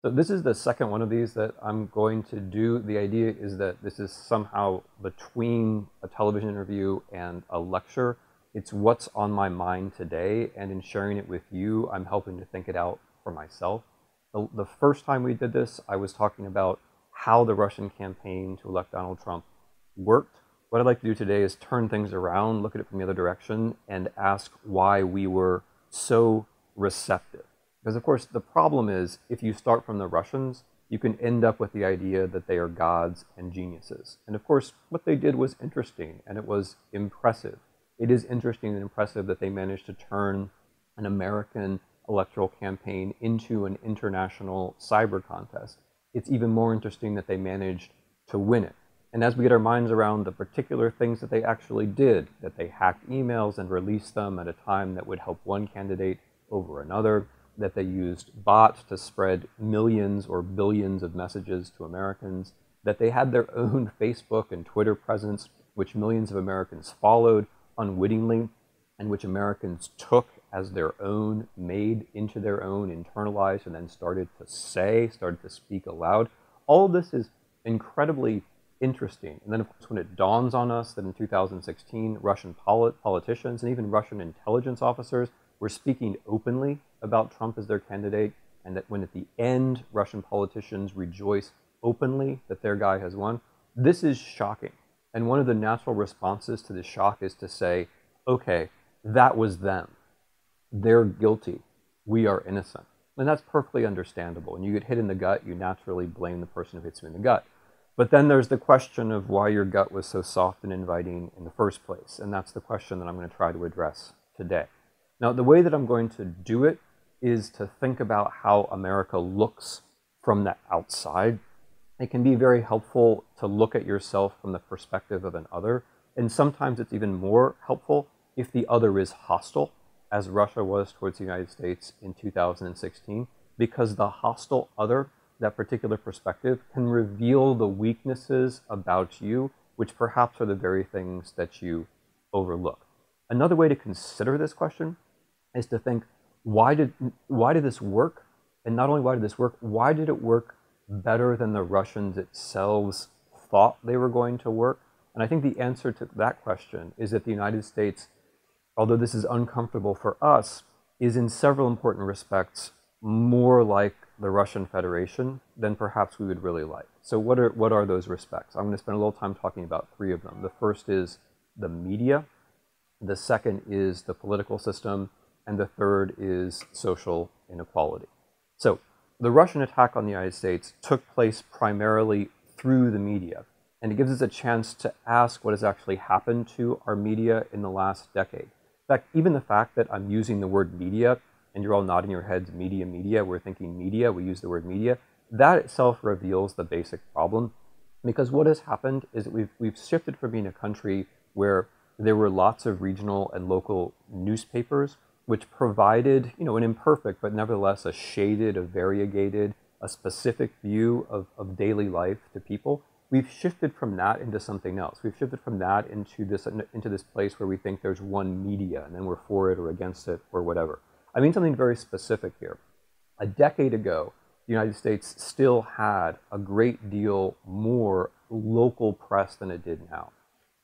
So this is the second one of these that I'm going to do. The idea is that this is somehow between a television interview and a lecture. It's what's on my mind today, and in sharing it with you, I'm helping to think it out for myself. The first time we did this, I was talking about how the Russian campaign to elect Donald Trump worked. What I'd like to do today is turn things around, look at it from the other direction, and ask why we were so receptive. Because, of course, the problem is if you start from the Russians, you can end up with the idea that they are gods and geniuses. And, of course, what they did was interesting and it was impressive. It is interesting and impressive that they managed to turn an American electoral campaign into an international cyber contest. It's even more interesting that they managed to win it. And as we get our minds around the particular things that they actually did, that they hacked emails and released them at a time that would help one candidate over another, that they used bots to spread millions or billions of messages to Americans, that they had their own Facebook and Twitter presence, which millions of Americans followed unwittingly, and which Americans took as their own, made into their own, internalized, and then started to say, started to speak aloud. All of this is incredibly interesting. And then, of course, when it dawns on us that in 2016, Russian politicians and even Russian intelligence officers were speaking openly about Trump as their candidate, and that when at the end Russian politicians rejoice openly that their guy has won, this is shocking. And one of the natural responses to this shock is to say, okay, that was them. They're guilty. We are innocent. And that's perfectly understandable. When you get hit in the gut, you naturally blame the person who hits you in the gut. But then there's the question of why your gut was so soft and inviting in the first place. And that's the question that I'm going to try to address today. Now, the way that I'm going to do it is to think about how America looks from the outside. It can be very helpful to look at yourself from the perspective of an other. And sometimes it's even more helpful if the other is hostile, as Russia was towards the United States in 2016, because the hostile other, that particular perspective, can reveal the weaknesses about you, which perhaps are the very things that you overlook. Another way to consider this question is to think, why did this work? And not only why did this work, why did it work better than the Russians themselves thought they were going to work? And I think the answer to that question is that the United States, although this is uncomfortable for us, is in several important respects more like the Russian Federation than perhaps we would really like. So what are those respects? I'm going to spend a little time talking about three of them. The first is the media, the second is the political system, and the third is social inequality. So the Russian attack on the United States took place primarily through the media, and it gives us a chance to ask what has actually happened to our media in the last decade. In fact, even the fact that I'm using the word media, and you're all nodding your heads, media, we're thinking media, we use the word media, that itself reveals the basic problem. Because what has happened is that we've shifted from being a country where there were lots of regional and local newspapers, which provided, an imperfect, but nevertheless a shaded, a variegated, a specific view of daily life to people. We've shifted from that into something else. We've shifted from that into this place where we think there's one media, and then we're for it or against it or whatever. I mean something very specific here. A decade ago, the United States still had a great deal more local press than it did now.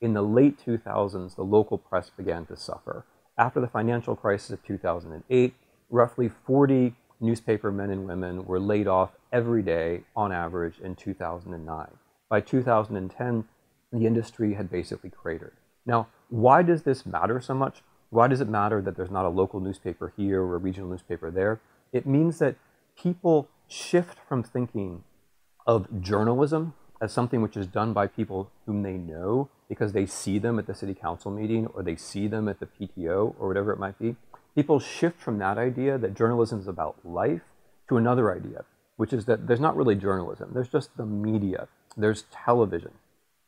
In the late 2000s, the local press began to suffer. After the financial crisis of 2008, roughly 40 newspaper men and women were laid off every day on average in 2009. By 2010, the industry had basically cratered. Now, why does this matter so much? Why does it matter that there's not a local newspaper here or a regional newspaper there? It means that people shift from thinking of journalism as something which is done by people whom they know because they see them at the city council meeting or they see them at the PTO or whatever it might be. People shift from that idea that journalism is about life to another idea, which is that there's not really journalism. There's just the media. There's television.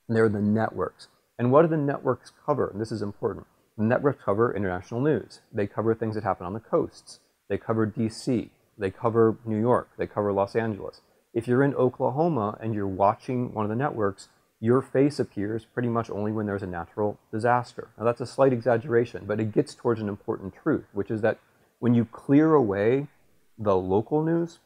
And there are the networks. And what do the networks cover? And this is important. The networks cover international news. They cover things that happen on the coasts. They cover DC. They cover New York. They cover Los Angeles. If you're in Oklahoma and you're watching one of the networks, your face appears pretty much only when there's a natural disaster. Now that's a slight exaggeration, but it gets towards an important truth, which is that when you clear away the local news,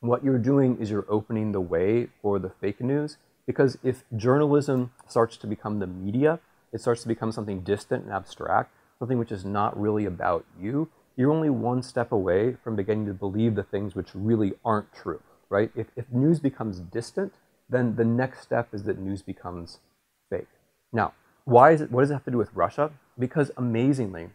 what you're doing is you're opening the way for the fake news, because if journalism starts to become the media, it starts to become something distant and abstract, something which is not really about you, you're only one step away from beginning to believe the things which really aren't true, right? If news becomes distant, then the next step is that news becomes fake. Now, what does it have to do with Russia? Because amazingly,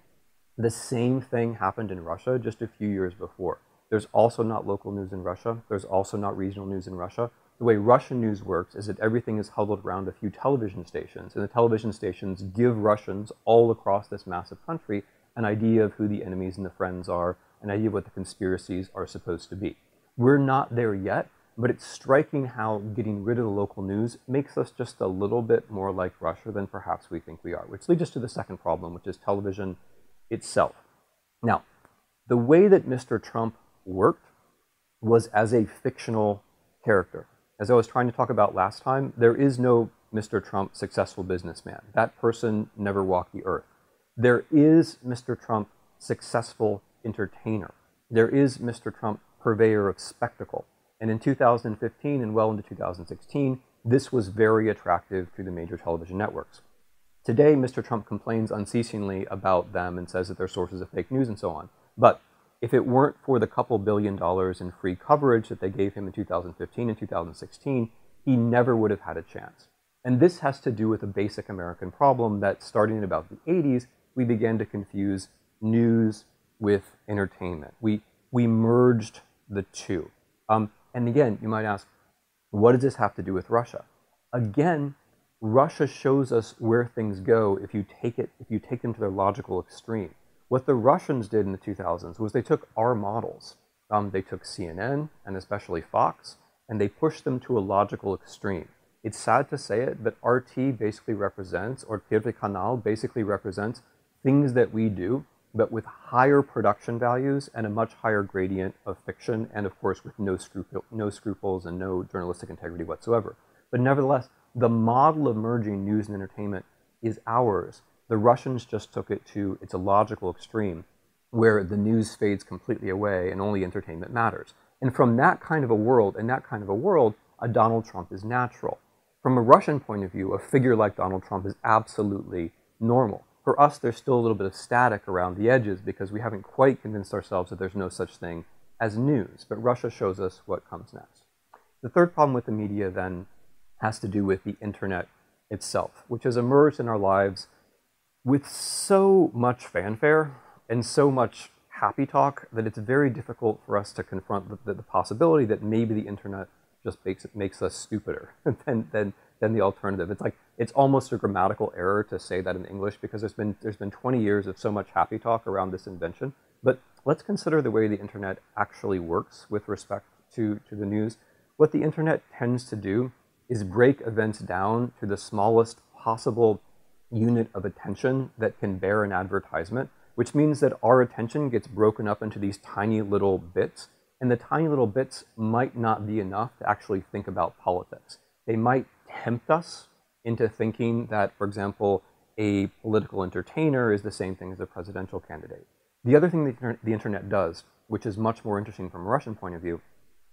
the same thing happened in Russia just a few years before. There's also not local news in Russia. There's also not regional news in Russia. The way Russian news works is that everything is huddled around a few television stations, and the television stations give Russians all across this massive country an idea of who the enemies and the friends are, an idea of what the conspiracies are supposed to be. We're not there yet, but it's striking how getting rid of the local news makes us just a little bit more like Russia than perhaps we think we are, which leads us to the second problem, which is television itself. Now, the way that Mr. Trump worked was as a fictional character. As I was trying to talk about last time, there is no Mr. Trump successful businessman. That person never walked the earth. There is Mr. Trump successful entertainer. There is Mr. Trump purveyor of spectacle. And in 2015 and well into 2016, this was very attractive to the major television networks. Today, Mr. Trump complains unceasingly about them and says that they're sources of fake news and so on. But if it weren't for the couple $2 billion in free coverage that they gave him in 2015 and 2016, he never would have had a chance. And this has to do with a basic American problem that starting in about the 80s, we began to confuse news with entertainment. We merged the two. And again, you might ask, what does this have to do with Russia? Again, Russia shows us where things go if you take them to their logical extreme. What the Russians did in the 2000s was they took our models. They took CNN, and especially Fox, and they pushed them to a logical extreme. It's sad to say it, but RT basically represents, or Первый канал basically represents, things that we do, but with higher production values and a much higher gradient of fiction, and of course with no scruples and no journalistic integrity whatsoever. But nevertheless, the model of merging news and entertainment is ours. The Russians just took it to its illogical extreme, where the news fades completely away and only entertainment matters. And from that kind of a world, a Donald Trump is natural. From a Russian point of view, a figure like Donald Trump is absolutely normal. For us, there's still a little bit of static around the edges because we haven't quite convinced ourselves that there's no such thing as news. But Russia shows us what comes next. The third problem with the media, then, has to do with the internet itself, which has emerged in our lives with so much fanfare and so much happy talk that it's very difficult for us to confront the possibility that maybe the internet just makes us stupider than the alternative. It's almost a grammatical error to say that in English because there's been 20 years of so much happy talk around this invention. But let's consider the way the internet actually works with respect to the news. What the internet tends to do is break events down to the smallest possible unit of attention that can bear an advertisement, which means that our attention gets broken up into these tiny little bits, and the tiny little bits might not be enough to actually think about politics. They might tempt us into thinking that, for example, a political entertainer is the same thing as a presidential candidate. The other thing the internet does, which is much more interesting from a Russian point of view,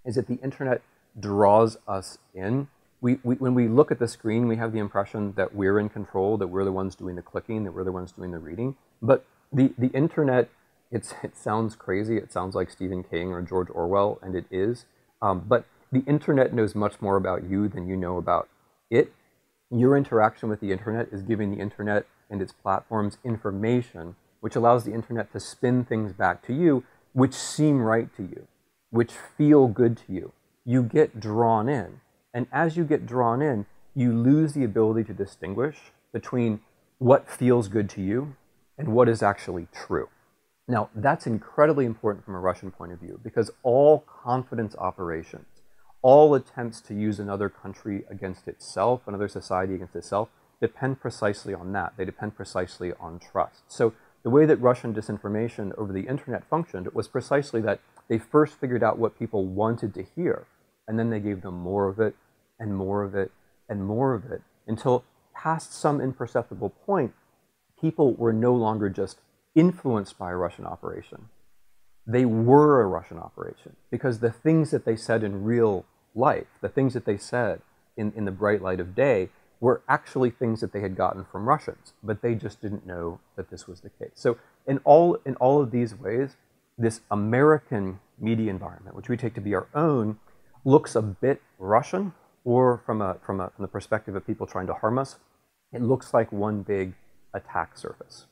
is that the internet draws us in. When we look at the screen, we have the impression that we're in control, that we're the ones doing the clicking, that we're the ones doing the reading. But the internet, it sounds crazy. It sounds like Stephen King or George Orwell, and it is. But the internet knows much more about you than you know about it. Your interaction with the internet is giving the internet and its platforms information, which allows the internet to spin things back to you, which seem right to you, which feel good to you. You get drawn in. And as you get drawn in, you lose the ability to distinguish between what feels good to you and what is actually true. Now, that's incredibly important from a Russian point of view because all confidence operations, all attempts to use another country against itself, another society against itself, depend precisely on that. They depend precisely on trust. So the way that Russian disinformation over the internet functioned was precisely that they first figured out what people wanted to hear, and then they gave them more of it, and more of it, and more of it, until past some imperceptible point, people were no longer just influenced by a Russian operation. they were a Russian operation, because the things that they said in real life, the things that they said in the bright light of day, were actually things that they had gotten from Russians, but they just didn't know that this was the case. So in all of these ways, this American media environment, which we take to be our own, looks a bit Russian, or from the perspective of people trying to harm us, it looks like one big attack surface.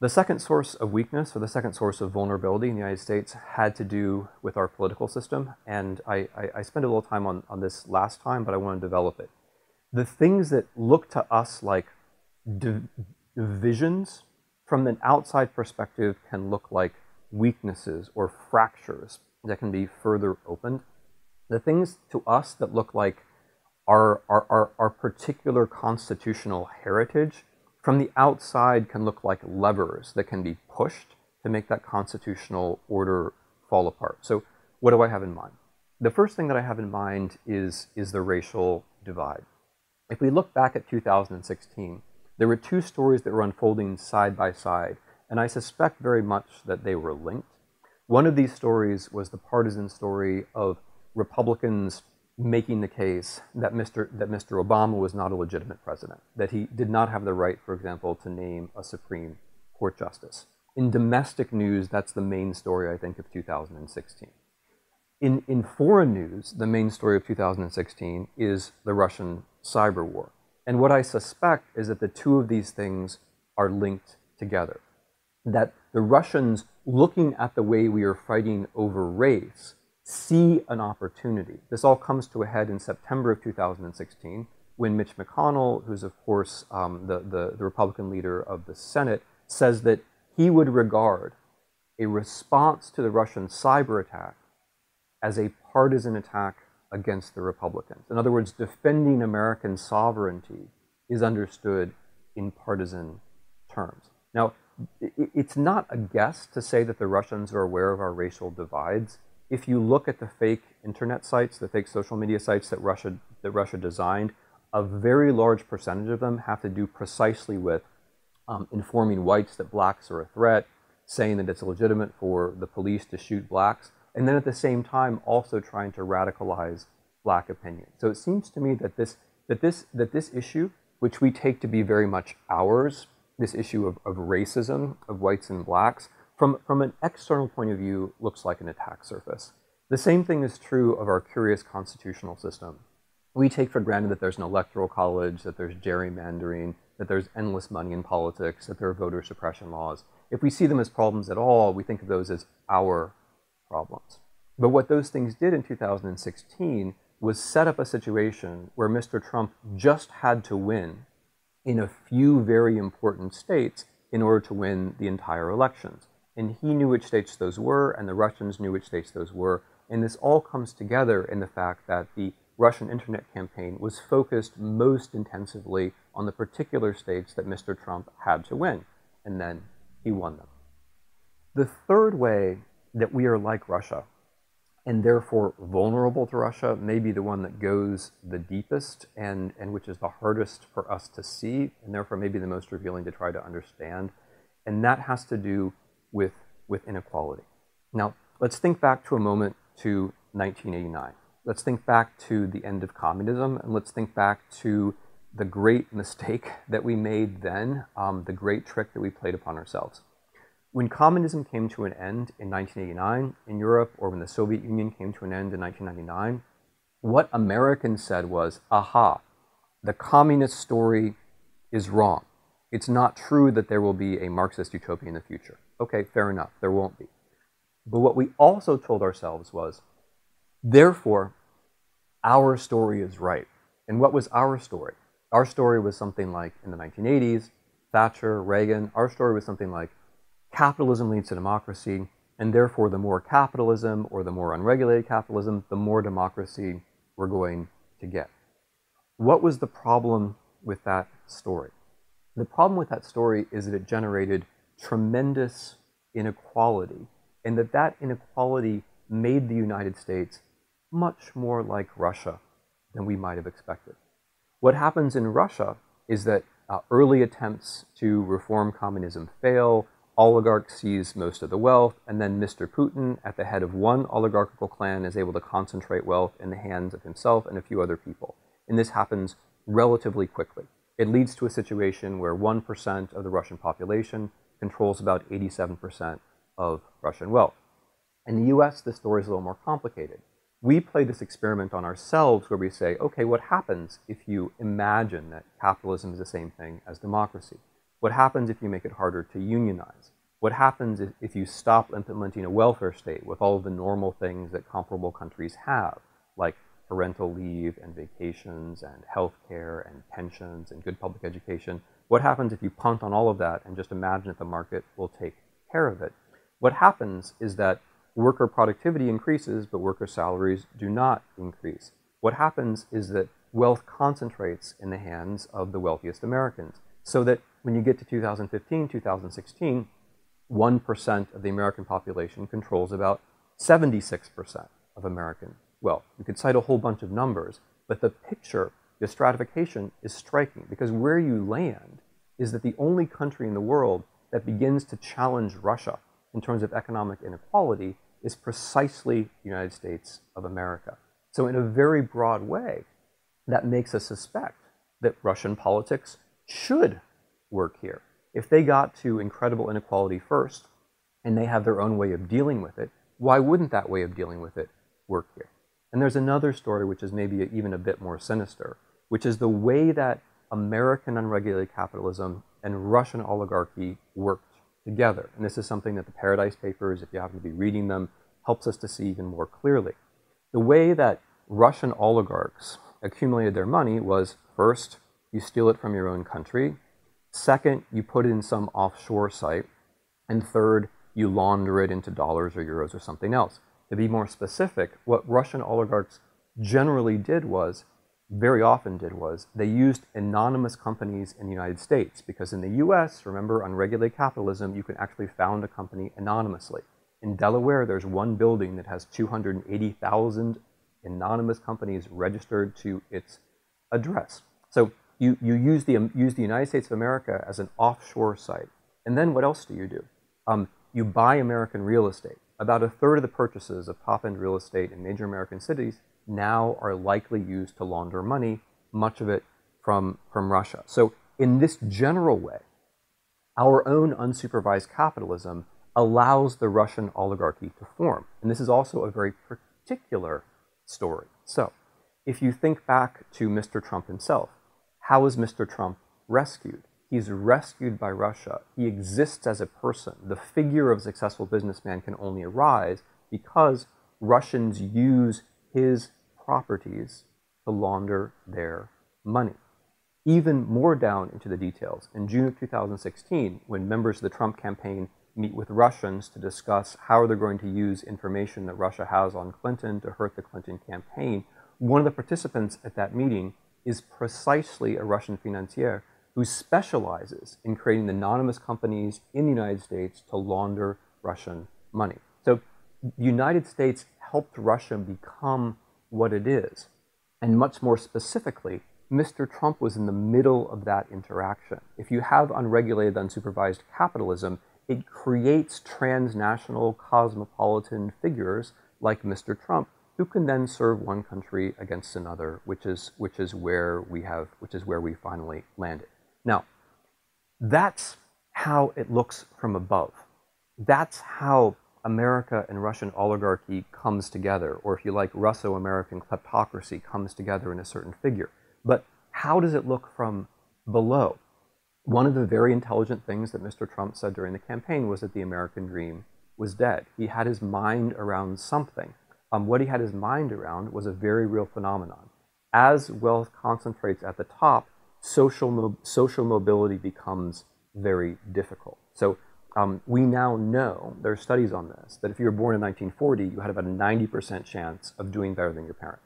The second source of weakness, or the second source of vulnerability in the United States, had to do with our political system, and I spent a little time on this last time, but I want to develop it. The things that look to us like divisions from an outside perspective can look like weaknesses or fractures that can be further opened. The things to us that look like our particular constitutional heritage from the outside can look like levers that can be pushed to make that constitutional order fall apart. So what do I have in mind? The first thing that I have in mind is the racial divide. If we look back at 2016, there were two stories that were unfolding side by side, and I suspect very much that they were linked. One of these stories was the partisan story of Republicans making the case that Mr. Obama was not a legitimate president, that he did not have the right, for example, to name a Supreme Court justice. In domestic news, that's the main story, I think, of 2016. In foreign news, the main story of 2016 is the Russian cyber war. And what I suspect is that the two of these things are linked together. That the Russians, looking at the way we are fighting over race, see an opportunity. This all comes to a head in September of 2016, when Mitch McConnell, who's of course the Republican leader of the Senate, says that he would regard a response to the Russian cyber attack as a partisan attack against the Republicans. In other words, defending American sovereignty is understood in partisan terms. Now, it's not a guess to say that the Russians are aware of our racial divides. If you look at the fake internet sites, the fake social media sites that Russia designed, a very large percentage of them have to do precisely with informing whites that blacks are a threat, saying that it's legitimate for the police to shoot blacks, and then at the same time also trying to radicalize black opinion. So it seems to me that this issue, which we take to be very much ours, this issue of racism, of whites and blacks, from an external point of view, looks like an attack surface. The same thing is true of our curious constitutional system. We take for granted that there's an electoral college, that there's gerrymandering, that there's endless money in politics, that there are voter suppression laws. If we see them as problems at all, we think of those as our problems. But what those things did in 2016 was set up a situation where Mr. Trump just had to win in a few very important states in order to win the entire elections. And he knew which states those were, and the Russians knew which states those were. And this all comes together in the fact that the Russian internet campaign was focused most intensively on the particular states that Mr. Trump had to win. And then he won them. The third way that we are like Russia, and therefore vulnerable to Russia, may be the one that goes the deepest and which is the hardest for us to see, and therefore maybe the most revealing to try to understand. And that has to do with inequality. Now, let's think back to a moment to 1989. Let's think back to the end of communism, and let's think back to the great mistake that we made then, the great trick that we played upon ourselves. When communism came to an end in 1989 in Europe, or when the Soviet Union came to an end in 1999, what Americans said was, aha, the communist story is wrong. It's not true that there will be a Marxist utopia in the future. Okay, fair enough, there won't be. But what we also told ourselves was, therefore, our story is right. And what was our story? Our story was something like, in the 1980s, Thatcher, Reagan, our story was something like, capitalism leads to democracy, and therefore the more capitalism, or the more unregulated capitalism, the more democracy we're going to get. What was the problem with that story? The problem with that story is that it generated tremendous inequality, and that inequality made the United States much more like Russia than we might have expected. What happens in Russia is that early attempts to reform communism fail, oligarch seize most of the wealth, and then Mr. Putin, at the head of one oligarchical clan, is able to concentrate wealth in the hands of himself and a few other people. And this happens relatively quickly. It leads to a situation where 1% of the Russian population controls about 87% of Russian wealth. In the US, the story is a little more complicated. We play this experiment on ourselves where we say, okay, what happens if you imagine that capitalism is the same thing as democracy? What happens if you make it harder to unionize? What happens if you stop implementing a welfare state with all of the normal things that comparable countries have, like parental leave and vacations and health care and pensions and good public education? What happens if you punt on all of that and just imagine that the market will take care of it? What happens is that worker productivity increases, but worker salaries do not increase. What happens is that wealth concentrates in the hands of the wealthiest Americans, so that when you get to 2015, 2016, 1% of the American population controls about 76% of American wealth. You could cite a whole bunch of numbers, but the picture, the stratification is striking, because where you land is that the only country in the world that begins to challenge Russia in terms of economic inequality is precisely the United States of America. So in a very broad way, that makes us suspect that Russian politics should work here. If they got to incredible inequality first, and they have their own way of dealing with it, why wouldn't that way of dealing with it work here? And there's another story which is maybe even a bit more sinister, which is the way that American unregulated capitalism and Russian oligarchy worked together. And this is something that the Paradise Papers, if you happen to be reading them, helps us to see even more clearly. The way that Russian oligarchs accumulated their money was, first, you steal it from your own country. Second, you put it in some offshore site. And third, you launder it into dollars or euros or something else. To be more specific, what Russian oligarchs generally did was, very often did was, they used anonymous companies in the United States, because in the US, remember, unregulated capitalism, you can actually found a company anonymously. In Delaware, there's one building that has 280,000 anonymous companies registered to its address. So you use the United States of America as an offshore site. And then what else do? You buy American real estate. About a third of the purchases of top-end real estate in major American cities now are likely used to launder money, much of it from Russia. So in this general way, our own unsupervised capitalism allows the Russian oligarchy to form. And this is also a very particular story. So if you think back to Mr. Trump himself, how is Mr. Trump rescued? He's rescued by Russia. He exists as a person. The figure of a successful businessman can only arise because Russians use his properties to launder their money. Even more down into the details, in June of 2016, when members of the Trump campaign meet with Russians to discuss how they're going to use information that Russia has on Clinton to hurt the Clinton campaign, one of the participants at that meeting is precisely a Russian financier who specializes in creating anonymous companies in the United States to launder Russian money. So the United States helped Russia become what it is. And much more specifically, Mr. Trump was in the middle of that interaction. If you have unregulated, unsupervised capitalism, it creates transnational cosmopolitan figures like Mr. Trump, who can then serve one country against another, which is where we finally landed. Now, that's how it looks from above. That's how America and Russian oligarchy comes together, or if you like, Russo-American kleptocracy comes together in a certain figure. But how does it look from below? One of the very intelligent things that Mr. Trump said during the campaign was that the American dream was dead. He had his mind around something. What he had his mind around was a very real phenomenon. As wealth concentrates at the top, social mobility becomes very difficult. So we now know, there are studies on this, that if you were born in 1940, you had about a 90% chance of doing better than your parents.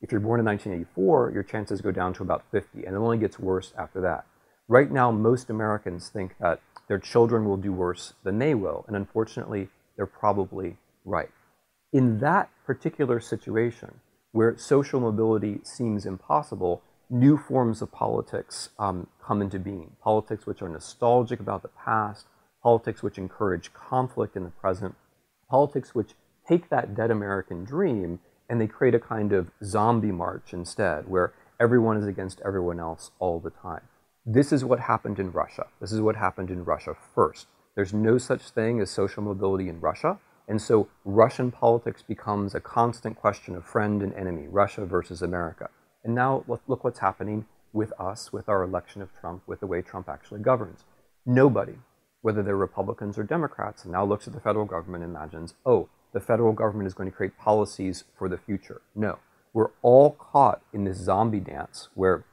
If you're born in 1984, your chances go down to about 50, and it only gets worse after that. Right now, most Americans think that their children will do worse than they will, and unfortunately, they're probably right. In that particular situation, where social mobility seems impossible, new forms of politics come into being. Politics which are nostalgic about the past, politics which encourage conflict in the present, politics which take that dead American dream and they create a kind of zombie march instead, where everyone is against everyone else all the time. This is what happened in Russia. This is what happened in Russia first. There's no such thing as social mobility in Russia, and so Russian politics becomes a constant question of friend and enemy, Russia versus America. And now look what's happening with us, with our election of Trump, with the way Trump actually governs. Nobody, whether they're Republicans or Democrats, now looks at the federal government and imagines, oh, the federal government is going to create policies for the future. No. We're all caught in this zombie dance where